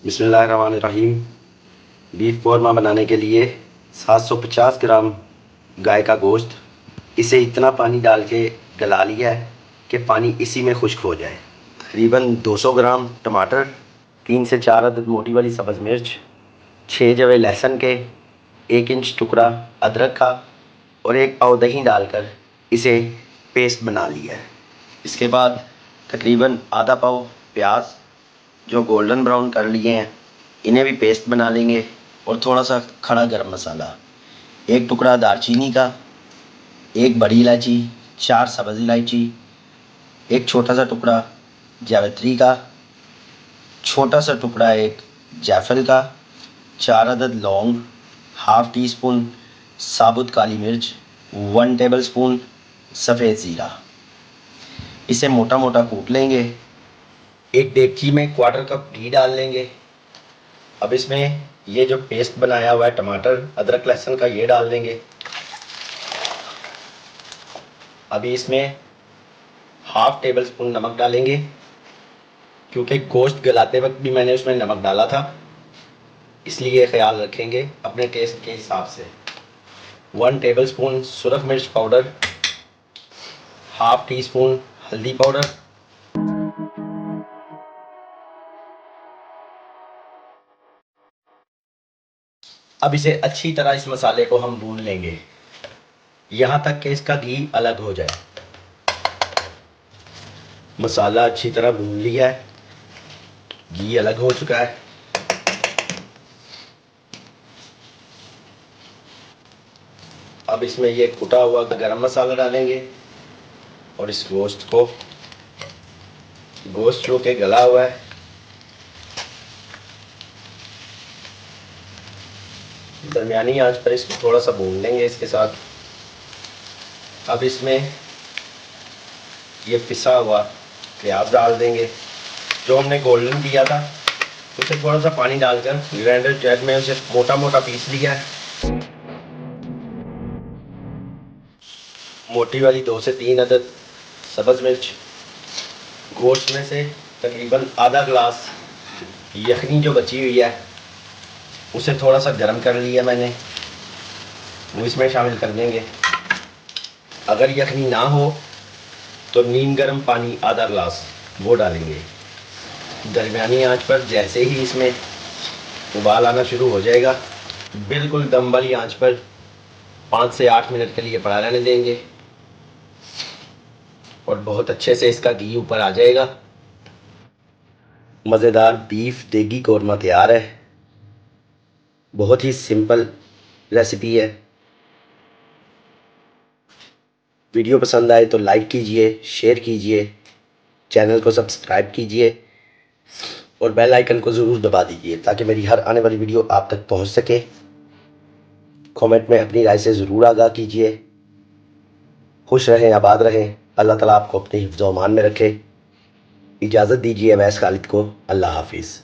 बिस्मिल्लाहिर्रहमानिर्रहीम। बीफ कौरमा बनाने के लिए 750 ग्राम गाय का गोश्त, इसे इतना पानी डाल के गला लिया है कि पानी इसी में खुश्क हो जाए। तकरीबन 200 ग्राम टमाटर, 3 से 4 अदद मोटी वाली सब्ज़ मिर्च, 6 जवे लहसुन के, 1 इंच टुकड़ा अदरक का और 1 पाव दही डालकर इसे पेस्ट बना लिया है। इसके बाद तकरीबन आधा पाव प्याज जो गोल्डन ब्राउन कर लिए हैं, इन्हें भी पेस्ट बना लेंगे। और थोड़ा सा खड़ा गरम मसाला, 1 टुकड़ा दालचीनी का, 1 बड़ी इलायची, 4 सब्ज़ इलायची, 1 छोटा सा टुकड़ा जावित्री का, छोटा सा टुकड़ा 1 जायफल का, 4 अदद लौंग, हाफ़ टी स्पून साबुत काली मिर्च, 1 टेबल स्पून सफ़ेद ज़ीरा। इसे मोटा मोटा कूट लेंगे। एक देगची में 1/4 कप घी डाल लेंगे। अब इसमें ये जो पेस्ट बनाया हुआ है टमाटर अदरक लहसुन का, ये डाल देंगे। अभी इसमें हाफ़ टेबल स्पून नमक डालेंगे, क्योंकि गोश्त गलाते वक्त भी मैंने उसमें नमक डाला था, इसलिए ख्याल रखेंगे अपने टेस्ट के हिसाब से। 1 टेबल स्पून सुरख मिर्च पाउडर, हाफ़ टी स्पून हल्दी पाउडर, अब इसे अच्छी तरह इस मसाले को हम भून लेंगे यहाँ तक कि इसका घी अलग हो जाए। मसाला अच्छी तरह भून लिया है, घी अलग हो चुका है। अब इसमें ये कुटा हुआ गरम मसाला डालेंगे और इस गोश्त जो के गला हुआ है, दरमियानी आंच पर इसको थोड़ा सा भून लेंगे इसके साथ। अब इसमें ये पिसा हुआ प्याज डाल देंगे जो हमने गोल्डन किया था, उसे थोड़ा सा पानी डालकर ग्राइंडर जार में उसे मोटा मोटा पीस लिया है। मोटी वाली 2 से 3 अदद सब्ज़ मिर्च, गोश्त में से तकरीबन आधा गिलास यखनी जो बची हुई है उसे थोड़ा सा गर्म कर लिया मैंने, वो इसमें शामिल कर देंगे। अगर यखनी ना हो तो नीम गर्म पानी आधा गिलास वो डालेंगे। दरमियानी आंच पर जैसे ही इसमें उबाल आना शुरू हो जाएगा, बिल्कुल दम वाली आंच पर 5 से 8 मिनट के लिए पड़ा रहने देंगे और बहुत अच्छे से इसका घी ऊपर आ जाएगा। मज़ेदार बीफ देगी कौरमा तैयार है। बहुत ही सिंपल रेसिपी है। वीडियो पसंद आए तो लाइक कीजिए, शेयर कीजिए, चैनल को सब्सक्राइब कीजिए और बेल आइकन को ज़रूर दबा दीजिए ताकि मेरी हर आने वाली वीडियो आप तक पहुंच सके। कमेंट में अपनी राय से ज़रूर आगाह कीजिए। खुश रहें, आबाद रहें। अल्लाह ताला आपको अपने हिफ्ज़ व अमान में रखे। इजाज़त दीजिए अवैस खालिद को। अल्लाह हाफिज़।